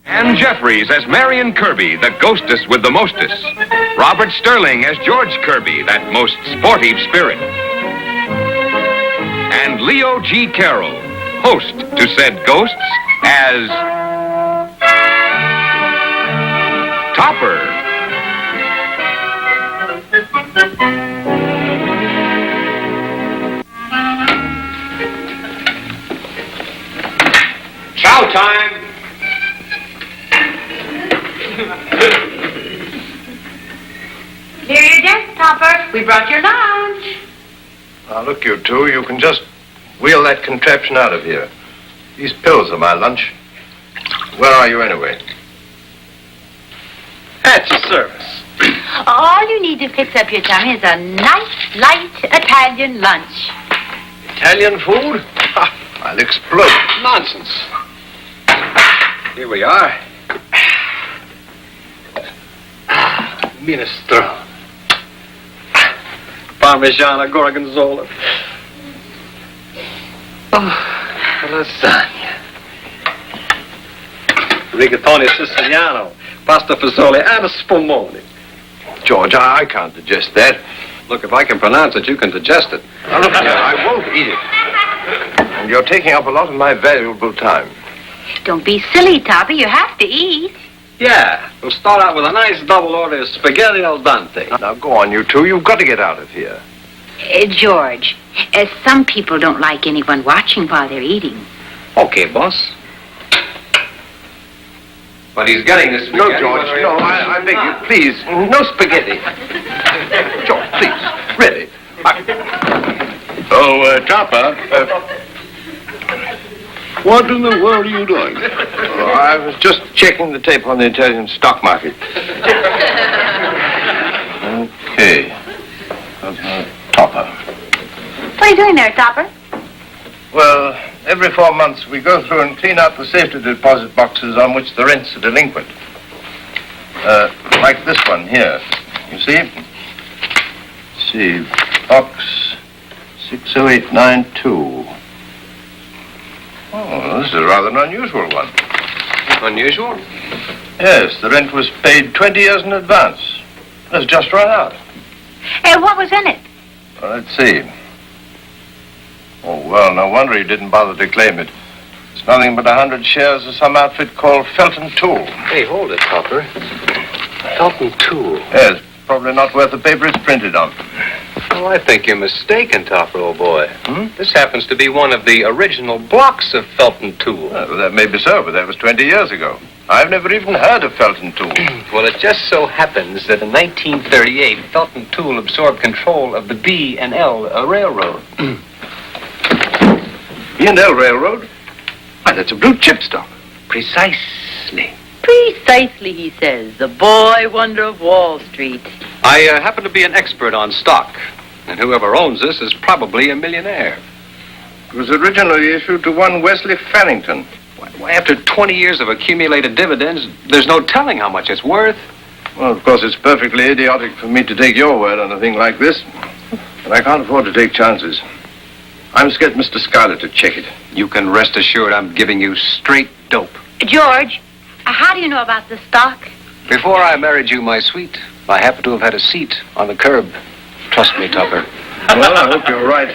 Ann Jeffries as Marion Kirby, the ghostess with the mostest. Robert Sterling as George Kirby, that most sportive spirit. And Leo G. Carroll, host to said ghosts, as Topper. Chow time! Here your desk, Topper. We brought your lunch. Now, look, you two, you can just wheel that contraption out of here. These pills are my lunch. Where are you, anyway? At your service. All you need to fix up your tummy is a nice, light Italian lunch. Italian food? Ha! I'll explode. Nonsense. Here we are. Minestrone. Parmigiana Gorgonzola. Oh, lasagna. Rigatoni Siciliano. Pasta fagioli and a spumoni. George, I can't digest that. Look, if I can pronounce it, you can digest it. Now, look here, I won't eat it. And you're taking up a lot of my valuable time. Don't be silly, Topper. You have to eat. Yeah, we'll start out with a nice double order of spaghetti al dente. Now, go on, you two. You've got to get out of here. George, some people don't like anyone watching while they're eating. Okay, boss. But he's getting the spaghetti. No, George, no, I beg you, please. No spaghetti. George, please, really. Topper. What in the world are you doing? I was just checking the tape on the Italian stock market. Okay. Topper. What are you doing there, Topper? Well, every 4 months we go through and clean out the safety deposit boxes on which the rents are delinquent. Like this one here. You see? Let's see. Box 60892. Oh, this is rather an unusual one. Unusual? Yes, the rent was paid 20 years in advance. It's just run out. What was in it? Well, let's see. Oh, well, no wonder he didn't bother to claim it. It's nothing but 100 shares of some outfit called Felton Tool. Hey, hold it, Topper. Felton Tool. Yes, probably not worth the paper it's printed on. Oh, I think you're mistaken, Topper, old boy. This happens to be one of the original blocks of Felton Tool. Well, that may be so, but that was 20 years ago. I've never even heard of Felton Tool. Well, it just so happens that in 1938, Felton Tool absorbed control of the B&L Railroad. B&L Railroad? Why, that's a blue chip stock. Precisely. Precisely, he says. The boy wonder of Wall Street. I happen to be an expert on stock, and whoever owns this is probably a millionaire. It was originally issued to one Wesley Farrington. Why, after 20 years of accumulated dividends, there's no telling how much it's worth. Well, of course, it's perfectly idiotic for me to take your word on a thing like this, but I can't afford to take chances. I must get Mr. Schuyler to check it. You can rest assured I'm giving you straight dope. George, how do you know about the stock? Before I married you, my sweet, I happen to have had a seat on the curb. Trust me, Topper. Well, I hope you're right.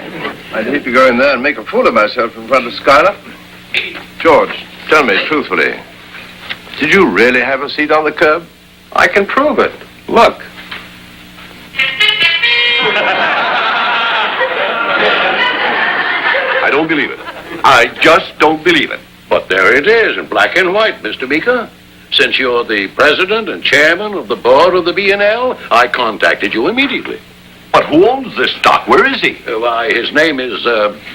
I'd hate to go in there and make a fool of myself in front of Schuyler. George, tell me truthfully, did you really have a seat on the curb? I can prove it. Look. I don't believe it. I just don't believe it. But there it is in black and white, Mr. Meeker. Since you're the president and chairman of the board of the B&L, I contacted you immediately. But who owns this stock? Where is he? Why, his name is,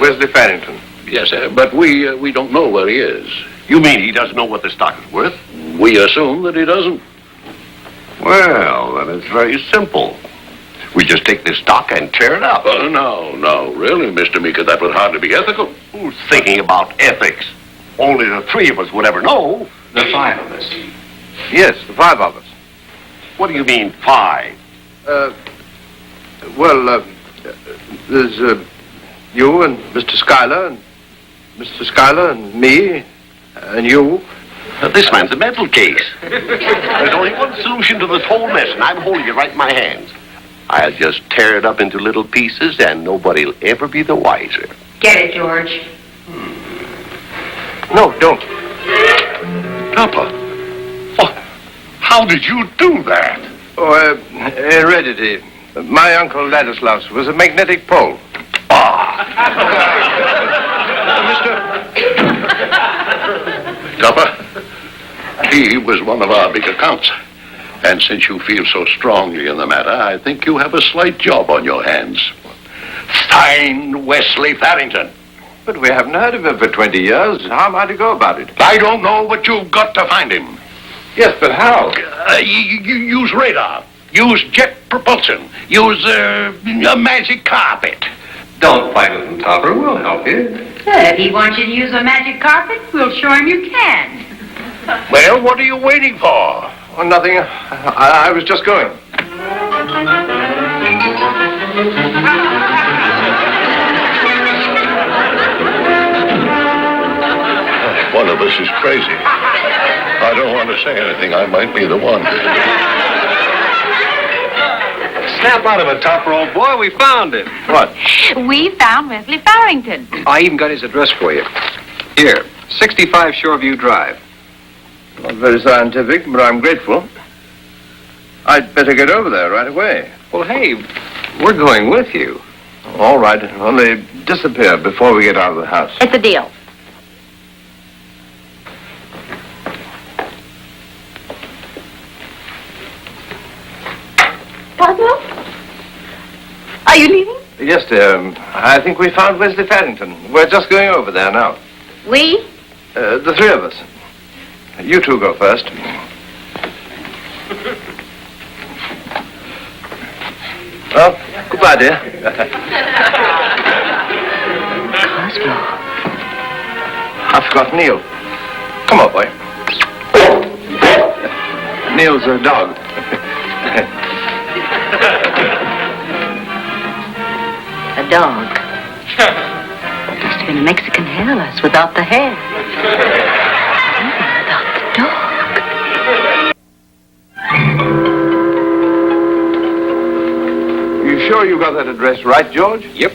Wesley Farrington. Yes, sir, but we don't know where he is. You mean he doesn't know what the stock is worth? We assume that he doesn't. Well, then it's very simple. We just take this stock and tear it up. No, really, Mr. Meeker, that would hardly be ethical. Who's thinking about ethics? Only the three of us would ever know. The five of us. Yes, the five of us. What do you mean, five? There's you and Mr. Schuyler and me and you This man's a mental case. There's only one solution to this whole mess, and I'm holding it right in my hands. I'll just tear it up into little pieces, and nobody'll ever be the wiser. Get it, George. No, don't. Papa, how did you do that? Oh, heredity. My uncle Ladislaus was a magnetic pole. Tupper, he was one of our big accounts. And since you feel so strongly in the matter, I think you have a slight job on your hands. Find Wesley Farrington. But we haven't heard of him for 20 years. How am I to go about it? I don't know, but you've got to find him. Yes, but how? You use radar. Use jet propulsion. Use a magic carpet. Don't fight with him, Topper. We'll help you. If he wants you to use a magic carpet, we'll show him you can. Well, what are you waiting for? Oh, nothing. I was just going. One of us is crazy. I don't want to say anything. I might be the one. Snap out of it, Topper, old boy. We found him. What? We found Wesley Farrington. I even got his address for you. Here, 65 Shoreview Drive. Not very scientific, but I'm grateful. I'd better get over there right away. Well, hey, we're going with you. All right. Only disappear before we get out of the house. It's a deal. Boswell? Are you leaving? Yes, dear. I think we found Wesley Farrington. We're just going over there now. We? The three of us. You two go first. Well, goodbye, dear. Boswell. I forgot Neil. Come on, boy. Neil's a dog. A dog. Must have been a Mexican hairless without the hair. Even without the dog. You sure you got that address right, George? Yep.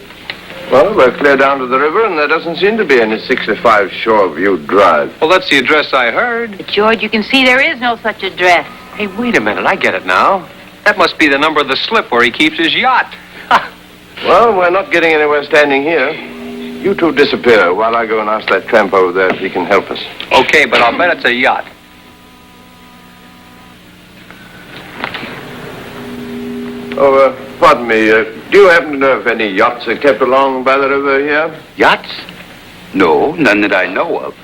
Well, we're clear down to the river, and there doesn't seem to be any 65 Shoreview Drive. Well, that's the address I heard. But, George, you can see there is no such address. Hey, wait a minute. I get it now. That must be the number of the slip where he keeps his yacht. Well, we're not getting anywhere standing here. You two disappear while I go and ask that tramp over there if he can help us. Okay, but I'll bet it's a yacht. Oh, pardon me. Do you happen to know if any yachts are kept along by the river here? Yachts? No, none that I know of.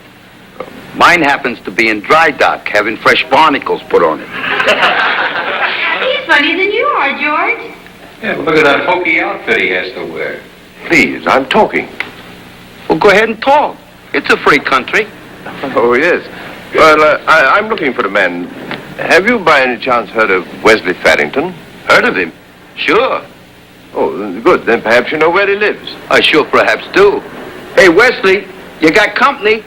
Mine happens to be in dry dock, having fresh barnacles put on it. He's funnier than you are, George. Yeah, look at that hokey outfit he has to wear. Please, I'm talking. Well, go ahead and talk. It's a free country. Oh, yes. Well, I'm looking for a man. Have you by any chance heard of Wesley Farrington? Heard of him? Sure. Oh, good. Then perhaps you know where he lives. I sure perhaps do. Hey, Wesley, you got company?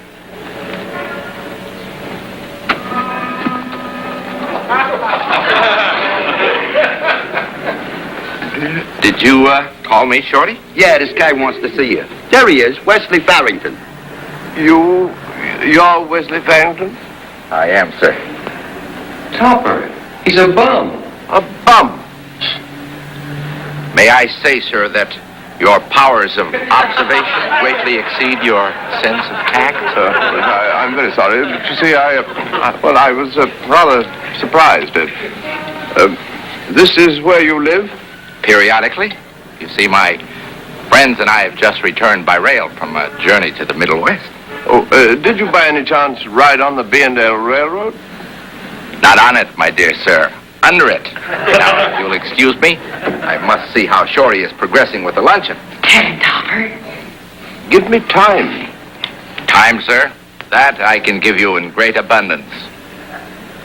Did you, call me, Shorty? Yeah, this guy wants to see you. There he is, Wesley Farrington. You're Wesley Farrington? I am, sir. Topper, he's a bum. A bum. May I say, sir, that your powers of observation greatly exceed your sense of tact? I'm very sorry, but you see, I was rather surprised. This is where you live? Periodically. You see, my friends and I have just returned by rail from a journey to the Middle West. Oh, did you by any chance ride on the B&L Railroad? Not on it, my dear sir. Under it. Now, if you'll excuse me, I must see how Shorty is progressing with the luncheon. Tell him, Topper. Give me time. Time, sir? That I can give you in great abundance.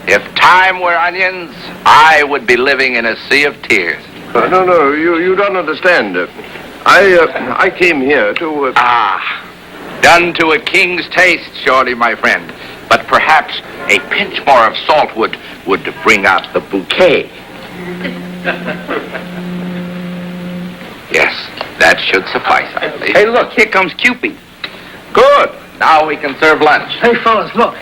If time were onions, I would be living in a sea of tears. No, you don't understand. I came here to... Done to a king's taste, Shorty, my friend. But perhaps a pinch more of salt would bring out the bouquet. Yes, that should suffice, I believe. Hey, look, here comes Cupid. Good. Now we can serve lunch. Hey, fellas, look.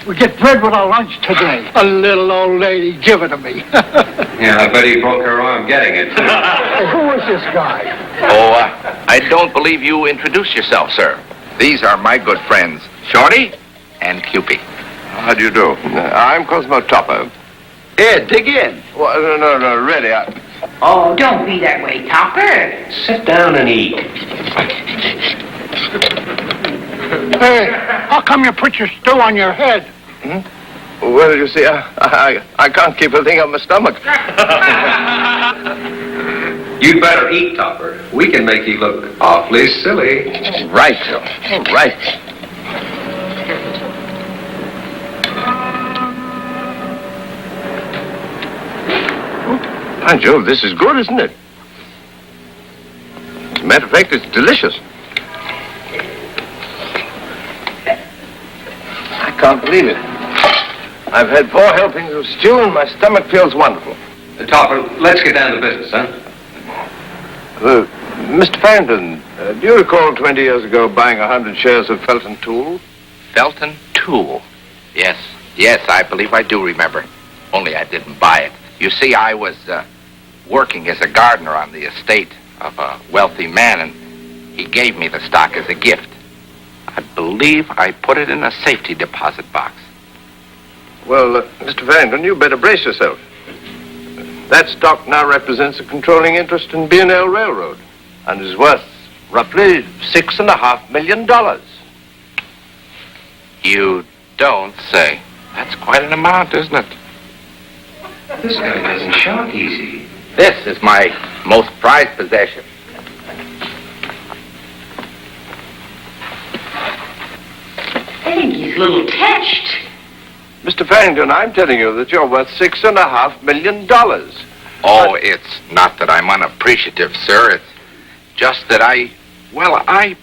We get bread with our lunch today. A little old lady give it to me. Yeah, I bet he broke her arm getting it, too. Hey, who is this guy? Oh, I don't believe you introduced yourself, sir. These are my good friends, Shorty and Cupid. How do you do? I'm Cosmo Topper. Here, dig in. Well, no, really. Oh, don't be that way, Topper. Sit down and eat. Hey, how come you put your stew on your head? Well, you see, I can't keep a thing on my stomach. You'd better eat, Topper. We can make you look awfully silly. Right, Joe. Right. By Jove, this is good, isn't it? As a matter of fact, it's delicious. I can't believe it. I've had 4 helpings of stew and my stomach feels wonderful. Topper, let's get down to business, huh? Mr. Farrington, do you recall 20 years ago buying 100 shares of Felton Tool? Felton Tool. Yes, I believe I do remember. Only I didn't buy it. You see, I was working as a gardener on the estate of a wealthy man, and he gave me the stock as a gift. I believe I put it in a safety deposit box. Well, Mr. Farrington, you better brace yourself. That stock now represents a controlling interest in B&L Railroad and is worth roughly $6.5 million. You don't say. That's quite an amount, isn't it? This guy doesn't shock easy. This is my most prized possession. I think he's a little touched. Mr. Farrington, I'm telling you that you're worth $6.5 million. Oh, it's not that I'm unappreciative, sir. It's just that I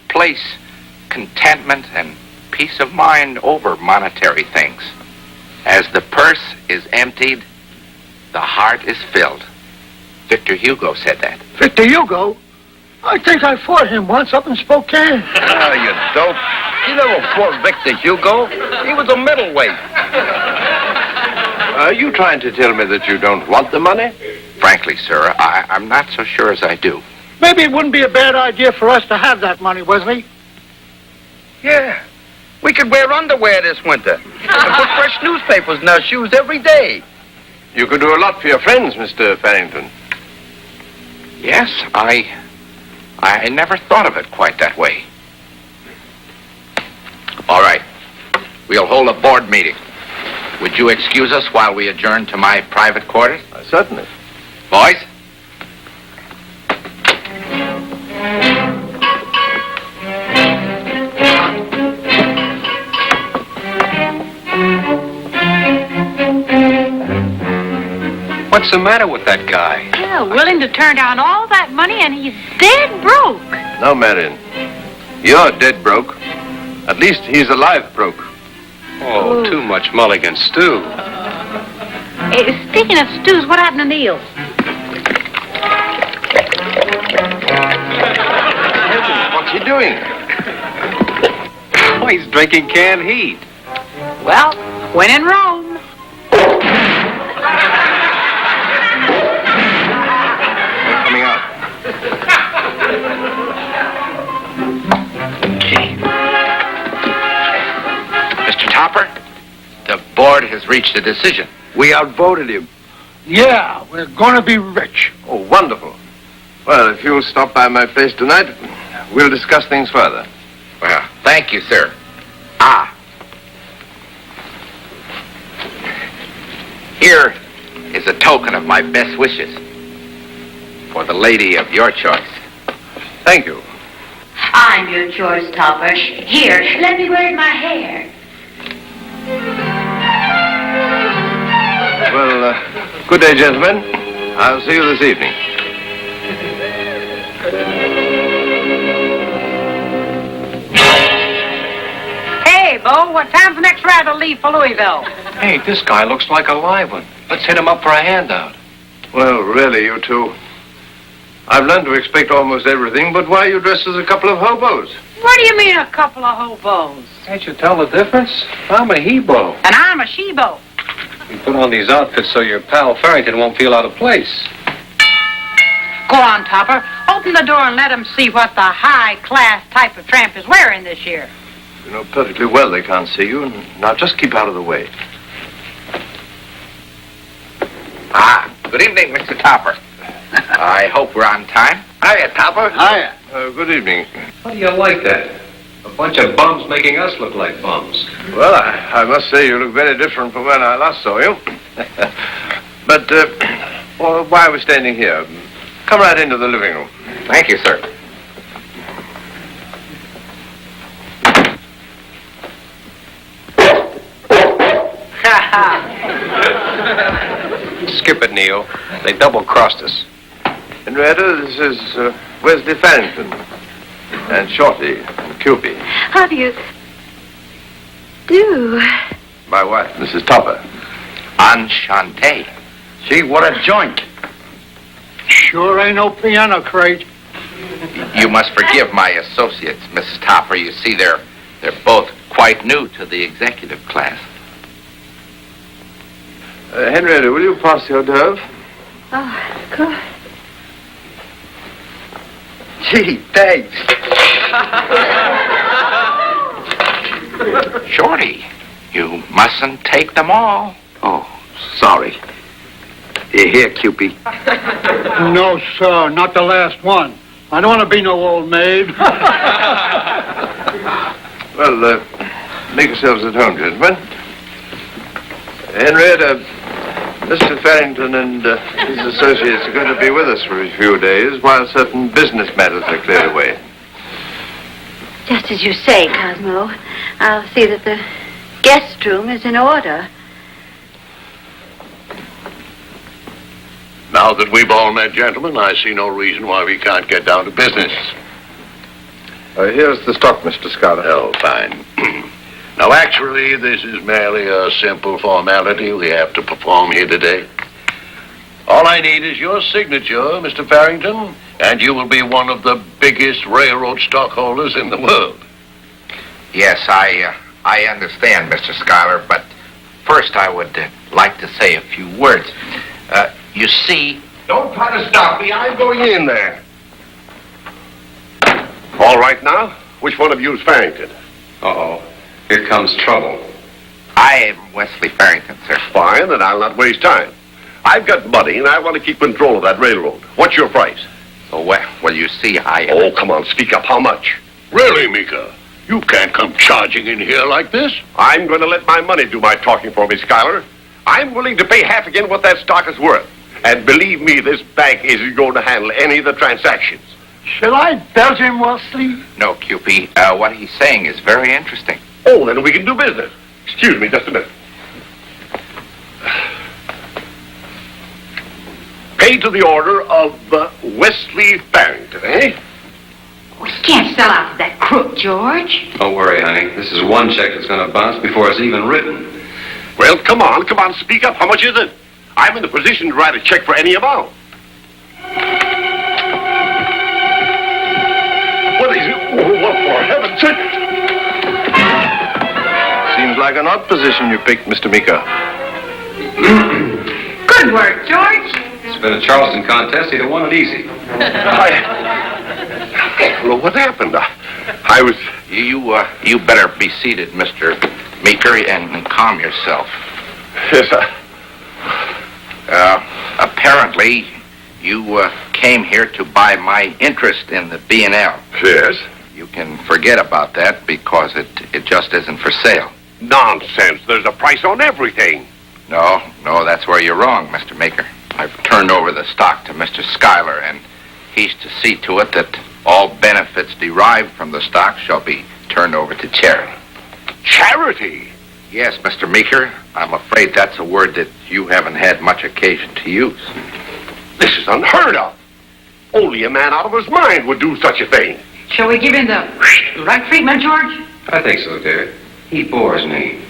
place contentment and peace of mind over monetary things. As the purse is emptied, the heart is filled. Victor Hugo said that. Victor Hugo? I think I fought him once up in Spokane. Ah, you dope. You never fought Victor Hugo. He was a middleweight. Are you trying to tell me that you don't want the money? Frankly, sir, I'm not so sure as I do. Maybe it wouldn't be a bad idea for us to have that money, Wesley. Yeah. We could wear underwear this winter and put fresh newspapers in our shoes every day. You could do a lot for your friends, Mr. Farrington. Yes, I never thought of it quite that way. All right. We'll hold a board meeting. Would you excuse us while we adjourn to my private quarters? Certainly. Boys? What's the matter with that guy? Yeah, willing to turn down all that money, and he's dead broke. No, Marion. You're dead broke. At least he's alive broke. Oh, too much mulligan stew. Hey, speaking of stews, what happened to Neil? What's he doing? Oh, he's drinking canned heat. Well, when in Rome. They're coming out. Mr. Topper, the board has reached a decision. We outvoted him. Yeah, we're going to be rich. Oh, wonderful. Well, if you'll stop by my place tonight, we'll discuss things further. Well, thank you, sir. Here is a token of my best wishes for the lady of your choice. Thank you. I'm your choice, Topper. Here, let me wear it in my hair. Well, good day, gentlemen. I'll see you this evening. Hey, Bo, what time's the next ride will leave for Louisville? Hey, this guy looks like a live one. Let's hit him up for a handout. Well, really, you two. I've learned to expect almost everything, but why are you dressed as a couple of hobos? What do you mean, a couple of hobos? Can't you tell the difference? I'm a hebo. And I'm a shebo. You put on these outfits so your pal Farrington won't feel out of place. Go on, Topper. Open the door and let them see what the high-class type of tramp is wearing this year. You know perfectly well they can't see you. Now, just keep out of the way. Good evening, Mr. Topper. I hope we're on time. Hiya, Topper. Hiya. Good evening. How do you like that? A bunch of bums making us look like bums. Well, I must say you look very different from when I last saw you. But, well, why are we standing here? Come right into the living room. Thank you, sir. Skip it, Neil. They double-crossed us. Henrietta, this is Wesley Farrington. And Shorty and Cupid. How do you do? My wife, Mrs. Topper. Enchanté. Gee, what a joint. Sure ain't no piano crate. You must forgive my associates, Mrs. Topper. You see, they're both quite new to the executive class. Henrietta, will you pass the hors d'oeuvre? Oh, of course. Gee, thanks. Shorty, you mustn't take them all. Oh, sorry. Here, Cupid. No, sir, not the last one. I don't want to be no old maid. Well, make yourselves at home, gentlemen. Henrietta, Mr. Farrington and his associates are going to be with us for a few days while certain business matters are cleared away. Just as you say, Cosmo. I'll see that the guest room is in order. Now that we've all met, gentlemen, I see no reason why we can't get down to business. Here's the stock, Mr. Schuyler. Oh, fine. Now, actually, this is merely a simple formality we have to perform here today. All I need is your signature, Mr. Farrington, and you will be one of the biggest railroad stockholders in the world. Yes, I understand, Mr. Schuyler, but first I would like to say a few words. You see... Don't try to stop me. I'm going in there. All right now. Which one of you is Farrington? Uh-oh. Here comes trouble. I am Wesley Farrington, sir. Fine, then I'll not waste time. I've got money, and I want to keep control of that railroad. What's your price? Oh, well, you see, Oh, come on, speak up. How much? Really, Mika? You can't come charging in here like this. I'm going to let my money do my talking for me, Schuyler. I'm willing to pay half again what that stock is worth. And believe me, this bank isn't going to handle any of the transactions. Shall I belch him, Wesley? No, Cupid. What he's saying is very interesting. Oh, then we can do business. Excuse me just a minute. Pay to the order of Wesley Farrington, eh? We can't sell out to that crook, George. Don't worry, honey. This is one check that's going to bounce before it's even written. Well, come on, speak up. How much is it? I'm in the position to write a check for any amount. What is it? Oh, what for heaven's sake? Seems like an odd position you picked, Mr. Mika. Good work, George. It's been a Charleston contest. He'd have won it easy. Well, what happened? I was... You better be seated, Mr. Meeker, and calm yourself. Yes, Apparently, you came here to buy my interest in the B&L. Yes? You can forget about that because it just isn't for sale. Nonsense. There's a price on everything. No, that's where you're wrong, Mr. Meeker. I've turned over the stock to Mr. Schuyler, and he's to see to it that all benefits derived from the stock shall be turned over to charity. Charity? Yes, Mr. Meeker. I'm afraid that's a word that you haven't had much occasion to use. This is unheard of. Only a man out of his mind would do such a thing. Shall we give him the right treatment, George? I think so, dear. He bores me.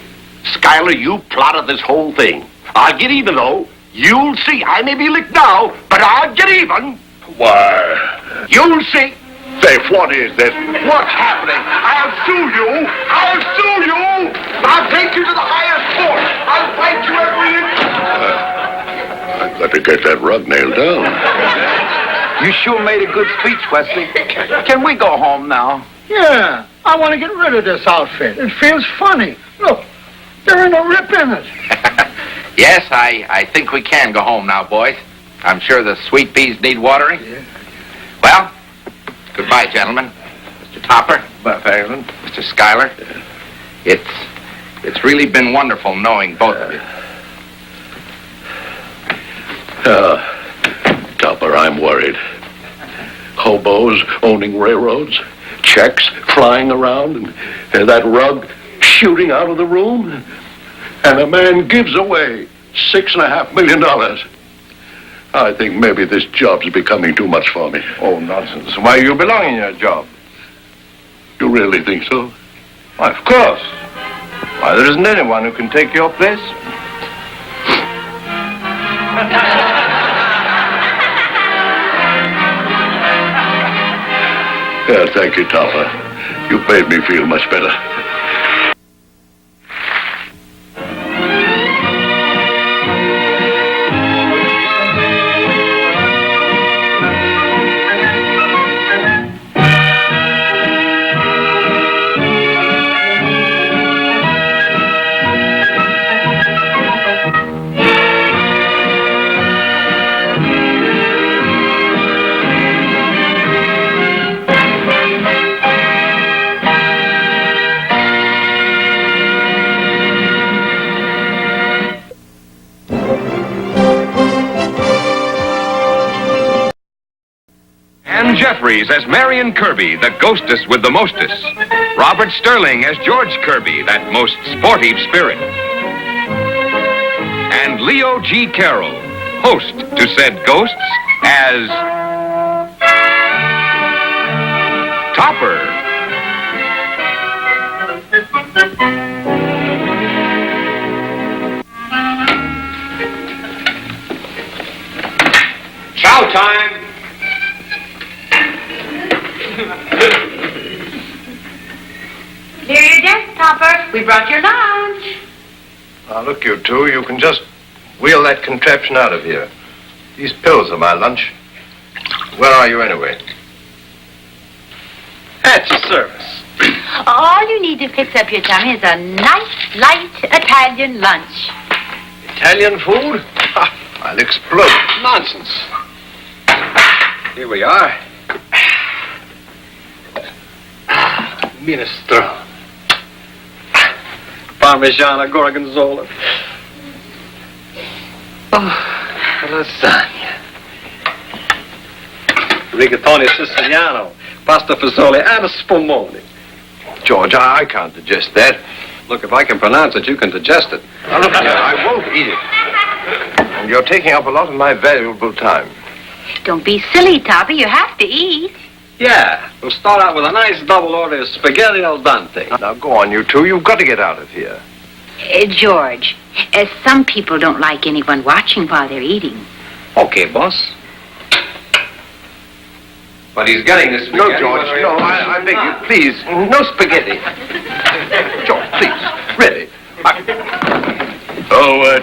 Schuyler, you plotted this whole thing. I'll get even, though. You'll see. I may be licked now, but I'll get even. Why? You'll see. Say, what is this? What's happening? I'll sue you. I'll sue you. I'll take you to the highest court. I'll fight you every inch. I've got to get that rug nailed down. You sure made a good speech, Wesley. Can we go home now? Yeah, I want to get rid of this outfit. It feels funny. Look, there ain't no rip in it. Yes, I think we can go home now, boys. I'm sure the sweet peas need watering. Yeah. Well, goodbye, gentlemen. Mr. Topper. Bye, Farrington. Mr. Schuyler. It's really been wonderful knowing both of you. Topper, I'm worried. Hobos owning railroads, checks flying around, and that rug shooting out of the room, and a man gives away $6.5 million. I think maybe this job's becoming too much for me. Oh, nonsense. Why, you belong in your job. You really think so? Why, of course. Why, there isn't anyone who can take your place. Yeah, thank you, Topper. You've made me feel much better. Ann Jeffries as Marion Kirby, the ghostess with the mostess. Robert Sterling as George Kirby, that most sportive spirit. And Leo G. Carroll, host to said ghosts, as Topper. Chow time! Clear your desk, Topper. We brought your lunch. Now, look, you two, you can just wheel that contraption out of here. These pills are my lunch. Where are you, anyway? At your service. All you need to fix up your tummy is a nice, light Italian lunch. Italian food? I'll explode. Nonsense. Here we are. Minestrone. Parmigiana Gorgonzola. Oh, lasagna. Rigatoni Siciliano. Pasta fagioli and a spumoni. George, I can't digest that. Look, if I can pronounce it, you can digest it. Now, look here, I won't eat it. And you're taking up a lot of my valuable time. Don't be silly, Topper. You have to eat. Yeah, we'll start out with a nice double order of spaghetti al dente. Now, go on, you two. You've got to get out of here. George, some people don't like anyone watching while they're eating. Okay, boss. But he's getting this spaghetti. No, George, no, I beg you, please. No spaghetti. George, please, really.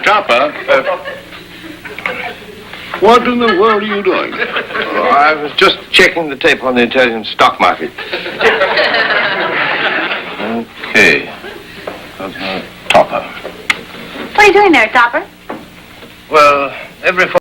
Topper. What in the world are you doing? Oh, I was just checking the tape on the Italian stock market. Okay. Topper. What are you doing there, Topper? Well, every